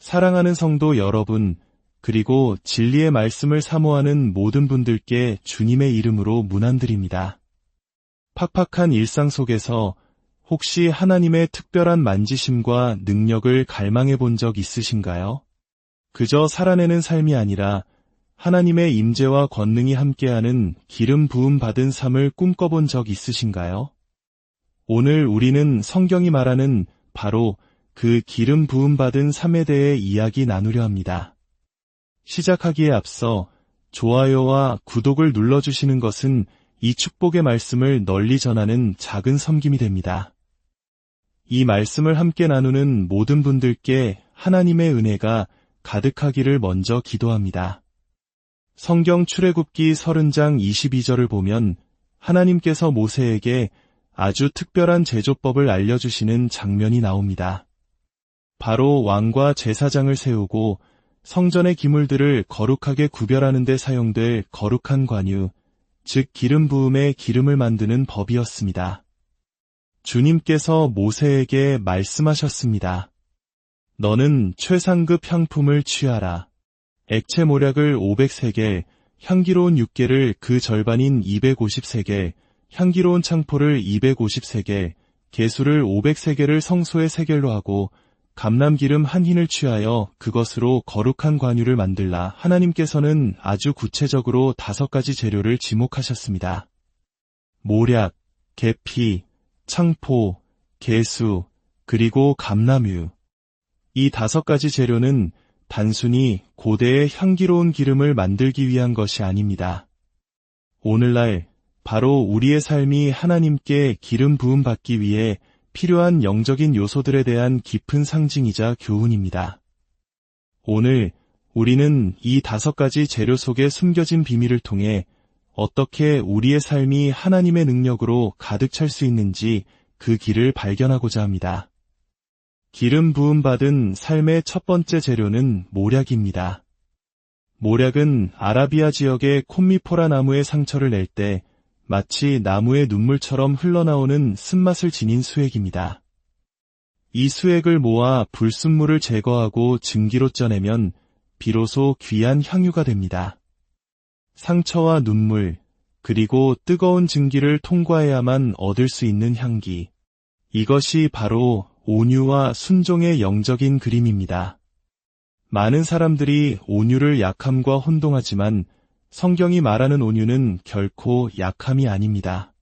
사랑하는 성도 여러분, 그리고 진리의 말씀을 사모하는 모든 분들께 주님의 이름으로 문안드립니다. 팍팍한 일상 속에서 혹시 하나님의 특별한 만지심과 능력을 갈망해 본 적 있으신가요? 그저 살아내는 삶이 아니라 하나님의 임재와 권능이 함께하는 기름 부음 받은 삶을 꿈꿔본 적 있으신가요? 오늘 우리는 성경이 말하는 바로 그 기름 부음 받은 삶에 대해 이야기 나누려 합니다. 시작하기에 앞서 좋아요와 구독을 눌러주시는 것은 이 축복의 말씀을 널리 전하는 작은 섬김이 됩니다. 이 말씀을 함께 나누는 모든 분들께 하나님의 은혜가 가득하기를 먼저 기도합니다. 성경 출애굽기 30장 22절을 보면 하나님께서 모세에게 아주 특별한 제조법을 알려주시는 장면이 나옵니다. 바로 왕과 제사장을 세우고 성전의 기물들을 거룩하게 구별하는 데 사용될 거룩한 관유, 즉 기름 부음의 기름을 만드는 법이었습니다. 주님께서 모세에게 말씀하셨습니다. 너는 최상급 향품을 취하라. 액체 모략을 500세겔, 향기로운 육개를 그 절반인 250세겔, 향기로운 창포를 250세겔, 개수를 500세겔을 성소의 세겔로 하고 감람기름 한 흰을 취하여 그것으로 거룩한 관유를 만들라. 하나님께서는 아주 구체적으로 5가지 재료를 지목하셨습니다. 모략, 계피, 창포, 개수, 그리고 감람유. 이 5가지 재료는 단순히 고대의 향기로운 기름을 만들기 위한 것이 아닙니다. 오늘날 바로 우리의 삶이 하나님께 기름 부음 받기 위해 필요한 영적인 요소들에 대한 깊은 상징이자 교훈입니다. 오늘 우리는 이 5가지 재료 속에 숨겨진 비밀을 통해 어떻게 우리의 삶이 하나님의 능력으로 가득 찰 수 있는지 그 길을 발견하고자 합니다. 기름 부음 받은 삶의 첫 번째 재료는 모략입니다. 모략은 아라비아 지역의 콤미포라 나무의 상처를 낼 때 마치 나무의 눈물처럼 흘러나오는 쓴맛을 지닌 수액입니다. 이 수액을 모아 불순물을 제거하고 증기로 쪄내면 비로소 귀한 향유가 됩니다. 상처와 눈물, 그리고 뜨거운 증기를 통과해야만 얻을 수 있는 향기. 이것이 바로 온유와 순종의 영적인 그림입니다. 많은 사람들이 온유를 약함과 혼동하지만 성경이 말하는 온유는 결코 약함이 아닙니다.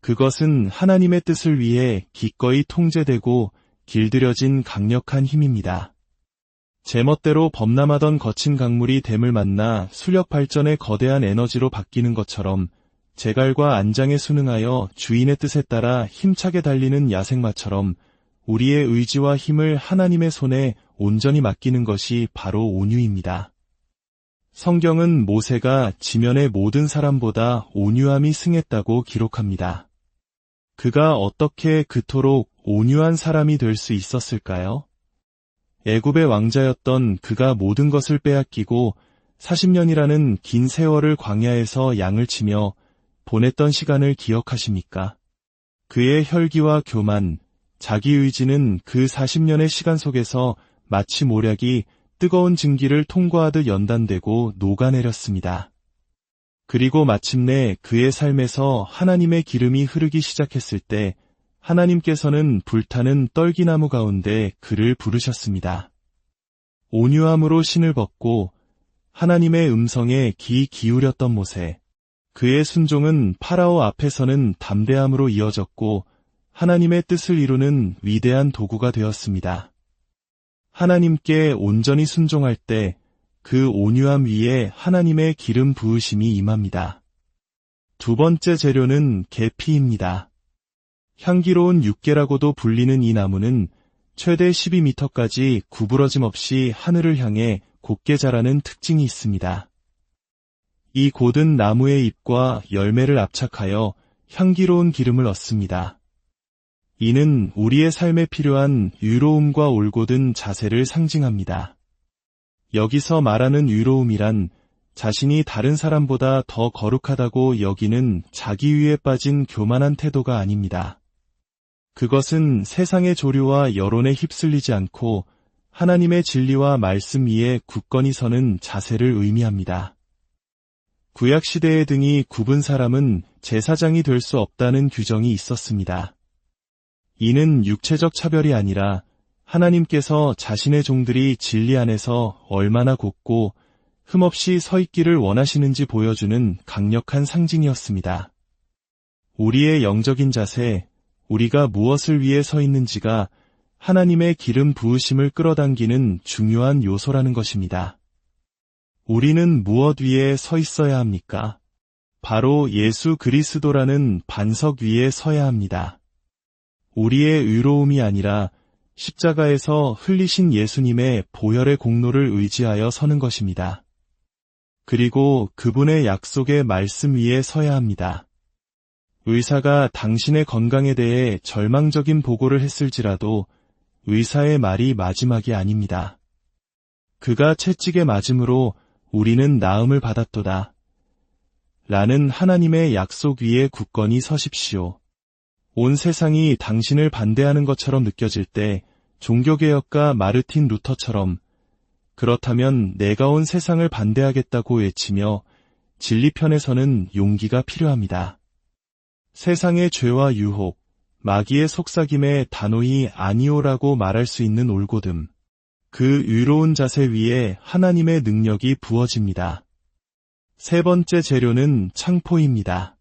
그것은 하나님의 뜻을 위해 기꺼이 통제되고 길들여진 강력한 힘입니다. 제멋대로 범람하던 거친 강물이 댐을 만나 수력 발전의 거대한 에너지로 바뀌는 것처럼 제갈과 안장에 순응하여 주인의 뜻에 따라 힘차게 달리는 야생마처럼 우리의 의지와 힘을 하나님의 손에 온전히 맡기는 것이 바로 온유입니다. 성경은 모세가 지면의 모든 사람보다 온유함이 승했다고 기록합니다. 그가 어떻게 그토록 온유한 사람이 될 수 있었을까요? 애굽의 왕자였던 그가 모든 것을 빼앗기고 40년이라는 긴 세월을 광야에서 양을 치며 보냈던 시간을 기억하십니까? 그의 혈기와 교만, 자기 의지는 그 40년의 시간 속에서 마치 모략이 뜨거운 증기를 통과하듯 연단되고 녹아내렸습니다. 그리고 마침내 그의 삶에서 하나님의 기름이 흐르기 시작했을 때 하나님께서는 불타는 떨기나무 가운데 그를 부르셨습니다. 온유함으로 신을 벗고 하나님의 음성에 귀 기울였던 모세. 그의 순종은 파라오 앞에서는 담대함으로 이어졌고 하나님의 뜻을 이루는 위대한 도구가 되었습니다. 하나님께 온전히 순종할 때 그 온유함 위에 하나님의 기름 부으심이 임합니다. 두 번째 재료는 계피입니다. 향기로운 육계라고도 불리는 이 나무는 최대 12m까지 구부러짐 없이 하늘을 향해 곧게 자라는 특징이 있습니다. 이 곧은 나무의 잎과 열매를 압착하여 향기로운 기름을 얻습니다. 이는 우리의 삶에 필요한 유로움과 올곧은 자세를 상징합니다. 여기서 말하는 유로움이란 자신이 다른 사람보다 더 거룩하다고 여기는 자기위에 빠진 교만한 태도가 아닙니다. 그것은 세상의 조류와 여론에 휩쓸리지 않고 하나님의 진리와 말씀 위에 굳건히 서는 자세를 의미합니다. 구약시대의 등이 굽은 사람은 제사장이 될 수 없다는 규정이 있었습니다. 이는 육체적 차별이 아니라 하나님께서 자신의 종들이 진리 안에서 얼마나 곧고 흠없이 서 있기를 원하시는지 보여주는 강력한 상징이었습니다. 우리의 영적인 자세, 우리가 무엇을 위해 서 있는지가 하나님의 기름 부으심을 끌어당기는 중요한 요소라는 것입니다. 우리는 무엇 위에 서 있어야 합니까? 바로 예수 그리스도라는 반석 위에 서야 합니다. 우리의 의로움이 아니라 십자가에서 흘리신 예수님의 보혈의 공로를 의지하여 서는 것입니다. 그리고 그분의 약속의 말씀 위에 서야 합니다. 의사가 당신의 건강에 대해 절망적인 보고를 했을지라도 의사의 말이 마지막이 아닙니다. 그가 채찍에 맞음으로 우리는 나음을 받았도다. 라는 하나님의 약속 위에 굳건히 서십시오. 온 세상이 당신을 반대하는 것처럼 느껴질 때 종교개혁가 마르틴 루터처럼 그렇다면 내가 온 세상을 반대하겠다고 외치며 진리편에서는 용기가 필요합니다. 세상의 죄와 유혹, 마귀의 속삭임에 단호히 아니오라고 말할 수 있는 올곧음, 그 의로운 자세 위에 하나님의 능력이 부어집니다. 세 번째 재료는 창포입니다.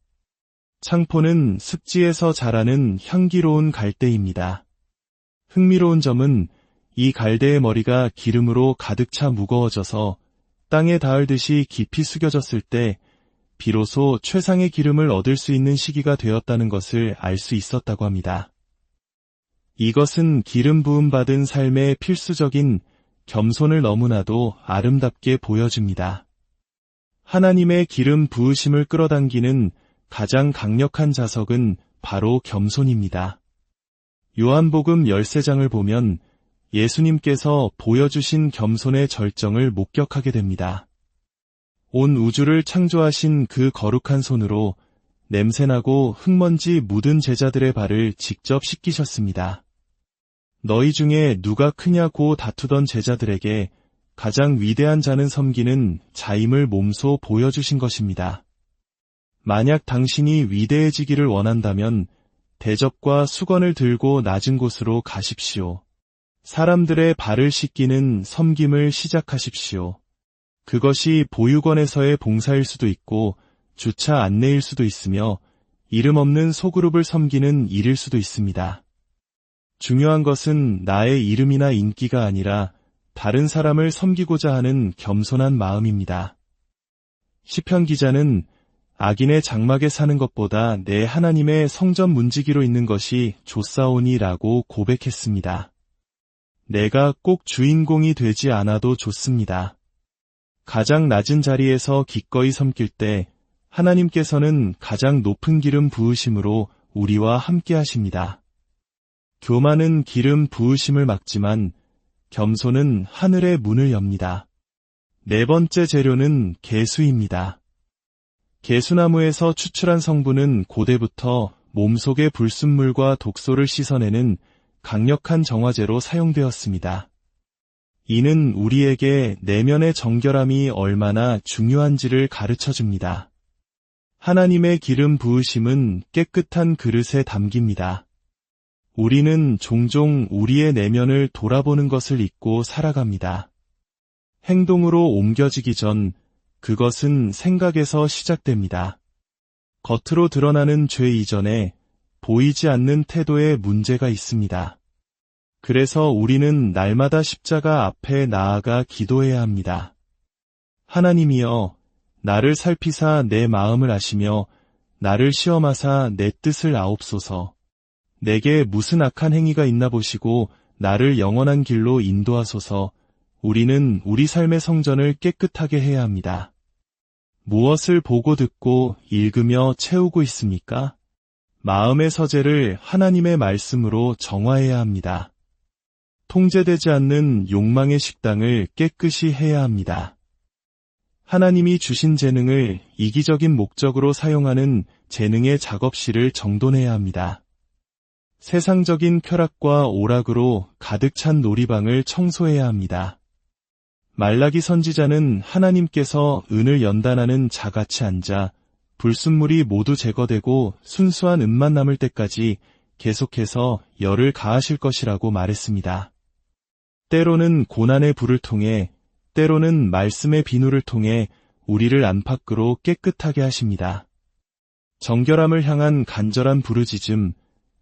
창포는 습지에서 자라는 향기로운 갈대입니다. 흥미로운 점은 이 갈대의 머리가 기름으로 가득 차 무거워져서 땅에 닿을 듯이 깊이 숙여졌을 때 비로소 최상의 기름을 얻을 수 있는 시기가 되었다는 것을 알 수 있었다고 합니다. 이것은 기름 부음 받은 삶의 필수적인 겸손을 너무나도 아름답게 보여줍니다. 하나님의 기름 부으심을 끌어당기는 가장 강력한 자석은 바로 겸손입니다. 요한복음 13장을 보면 예수님께서 보여주신 겸손의 절정을 목격하게 됩니다. 온 우주를 창조하신 그 거룩한 손으로 냄새나고 흙먼지 묻은 제자들의 발을 직접 씻기셨습니다. 너희 중에 누가 크냐고 다투던 제자들에게 가장 위대한 자는 섬기는 자임을 몸소 보여주신 것입니다. 만약 당신이 위대해지기를 원한다면 대접과 수건을 들고 낮은 곳으로 가십시오. 사람들의 발을 씻기는 섬김을 시작하십시오. 그것이 보육원에서의 봉사일 수도 있고 주차 안내일 수도 있으며 이름 없는 소그룹을 섬기는 일일 수도 있습니다. 중요한 것은 나의 이름이나 인기가 아니라 다른 사람을 섬기고자 하는 겸손한 마음입니다. 시편 기자는 악인의 장막에 사는 것보다 내 하나님의 성전 문지기로 있는 것이 좋사오니라고 고백했습니다. 내가 꼭 주인공이 되지 않아도 좋습니다. 가장 낮은 자리에서 기꺼이 섬길 때 하나님께서는 가장 높은 기름 부으심으로 우리와 함께 하십니다. 교만은 기름 부으심을 막지만 겸손은 하늘의 문을 엽니다. 네 번째 재료는 개수입니다. 개수나무에서 추출한 성분은 고대부터 몸속의 불순물과 독소를 씻어내는 강력한 정화제로 사용되었습니다. 이는 우리에게 내면의 정결함이 얼마나 중요한지를 가르쳐줍니다. 하나님의 기름 부으심은 깨끗한 그릇에 담깁니다. 우리는 종종 우리의 내면을 돌아보는 것을 잊고 살아갑니다. 행동으로 옮겨지기 전 그것은 생각에서 시작됩니다. 겉으로 드러나는 죄 이전에 보이지 않는 태도에 문제가 있습니다. 그래서 우리는 날마다 십자가 앞에 나아가 기도해야 합니다. 하나님이여, 나를 살피사 내 마음을 아시며 나를 시험하사 내 뜻을 아옵소서. 내게 무슨 악한 행위가 있나 보시고 나를 영원한 길로 인도하소서. 우리는 우리 삶의 성전을 깨끗하게 해야 합니다. 무엇을 보고 듣고 읽으며 채우고 있습니까? 마음의 서재를 하나님의 말씀으로 정화해야 합니다. 통제되지 않는 욕망의 식당을 깨끗이 해야 합니다. 하나님이 주신 재능을 이기적인 목적으로 사용하는 재능의 작업실을 정돈해야 합니다. 세상적인 쾌락과 오락으로 가득 찬 놀이방을 청소해야 합니다. 말라기 선지자는 하나님께서 은을 연단하는 자같이 앉아 불순물이 모두 제거되고 순수한 은만 남을 때까지 계속해서 열을 가하실 것이라고 말했습니다. 때로는 고난의 불을 통해, 때로는 말씀의 비누를 통해 우리를 안팎으로 깨끗하게 하십니다. 정결함을 향한 간절한 부르짖음,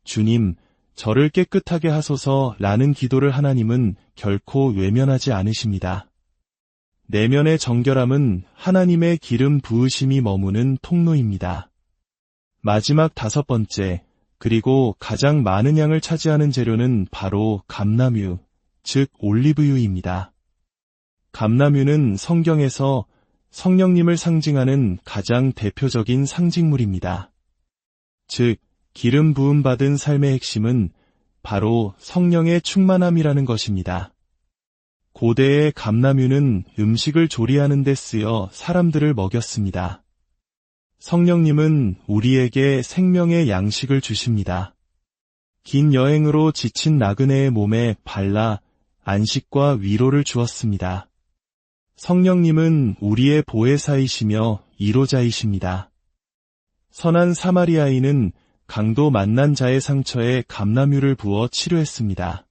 주님, 저를 깨끗하게 하소서라는 기도를 하나님은 결코 외면하지 않으십니다. 내면의 정결함은 하나님의 기름 부으심이 머무는 통로입니다. 마지막 5번째, 그리고 가장 많은 양을 차지하는 재료는 바로 감람유, 즉 올리브유입니다. 감람유는 성경에서 성령님을 상징하는 가장 대표적인 상징물입니다. 즉, 기름 부음 받은 삶의 핵심은 바로 성령의 충만함이라는 것입니다. 고대의 감람유는 음식을 조리하는 데 쓰여 사람들을 먹였습니다. 성령님은 우리에게 생명의 양식을 주십니다. 긴 여행으로 지친 나그네의 몸에 발라 안식과 위로를 주었습니다. 성령님은 우리의 보혜사이시며 이로자이십니다. 선한 사마리아인은 강도 만난 자의 상처에 감람유를 부어 치료했습니다.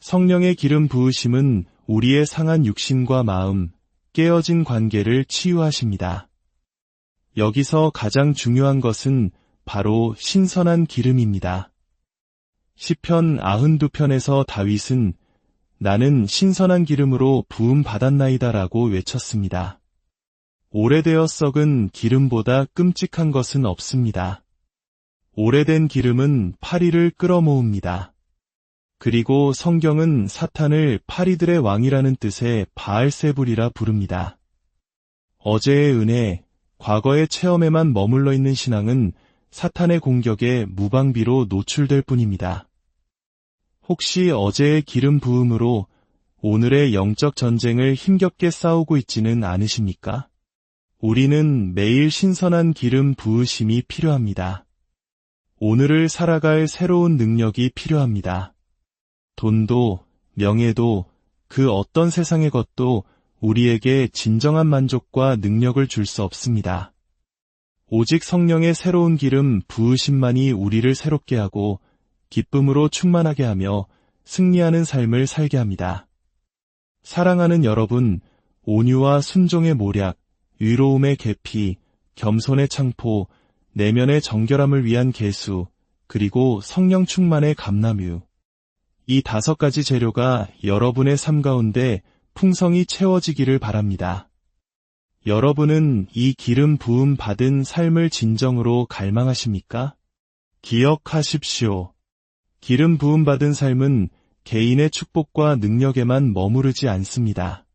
성령의 기름 부으심은 우리의 상한 육신과 마음, 깨어진 관계를 치유하십니다. 여기서 가장 중요한 것은 바로 신선한 기름입니다. 시편 92편에서 다윗은 나는 신선한 기름으로 부음 받았나이다라고 외쳤습니다. 오래되어 썩은 기름보다 끔찍한 것은 없습니다. 오래된 기름은 파리를 끌어모읍니다. 그리고 성경은 사탄을 파리들의 왕이라는 뜻의 바알세불이라 부릅니다. 어제의 은혜, 과거의 체험에만 머물러 있는 신앙은 사탄의 공격에 무방비로 노출될 뿐입니다. 혹시 어제의 기름 부음으로 오늘의 영적 전쟁을 힘겹게 싸우고 있지는 않으십니까? 우리는 매일 신선한 기름 부으심이 필요합니다. 오늘을 살아갈 새로운 능력이 필요합니다. 돈도, 명예도, 그 어떤 세상의 것도 우리에게 진정한 만족과 능력을 줄 수 없습니다. 오직 성령의 새로운 기름 부으심만이 우리를 새롭게 하고 기쁨으로 충만하게 하며 승리하는 삶을 살게 합니다. 사랑하는 여러분, 온유와 순종의 모략, 의로움의 계피, 겸손의 창포, 내면의 정결함을 위한 계수, 그리고 성령 충만의 감람유. 이 5가지 재료가 여러분의 삶 가운데 풍성히 채워지기를 바랍니다. 여러분은 이 기름 부음 받은 삶을 진정으로 갈망하십니까? 기억하십시오. 기름 부음 받은 삶은 개인의 축복과 능력에만 머무르지 않습니다.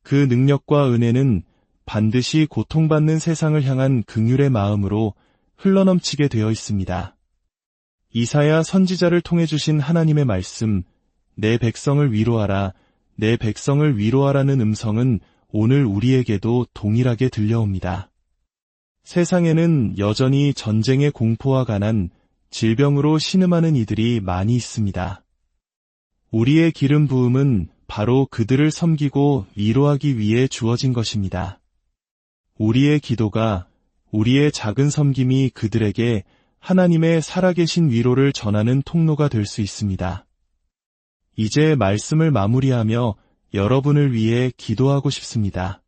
그 능력과 은혜는 반드시 고통받는 세상을 향한 긍휼의 마음으로 흘러넘치게 되어 있습니다. 이사야 선지자를 통해 주신 하나님의 말씀, 내 백성을 위로하라, 내 백성을 위로하라는 음성은 오늘 우리에게도 동일하게 들려옵니다. 세상에는 여전히 전쟁의 공포와 가난, 질병으로 신음하는 이들이 많이 있습니다. 우리의 기름 부음은 바로 그들을 섬기고 위로하기 위해 주어진 것입니다. 우리의 기도가, 우리의 작은 섬김이 그들에게 하나님의 살아계신 위로를 전하는 통로가 될 수 있습니다. 이제 말씀을 마무리하며 여러분을 위해 기도하고 싶습니다.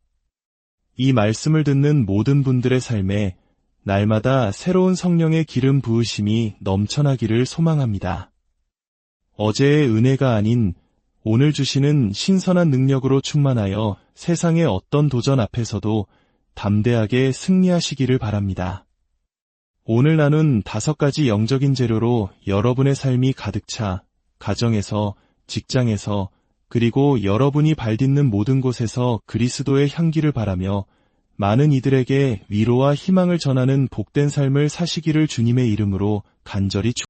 이 말씀을 듣는 모든 분들의 삶에 날마다 새로운 성령의 기름 부으심이 넘쳐나기를 소망합니다. 어제의 은혜가 아닌 오늘 주시는 신선한 능력으로 충만하여 세상의 어떤 도전 앞에서도 담대하게 승리하시기를 바랍니다. 오늘 나눈 5가지 영적인 재료로 여러분의 삶이 가득 차 가정에서, 직장에서, 그리고 여러분이 발딛는 모든 곳에서 그리스도의 향기를 바라며 많은 이들에게 위로와 희망을 전하는 복된 삶을 사시기를 주님의 이름으로 간절히 축복합니다.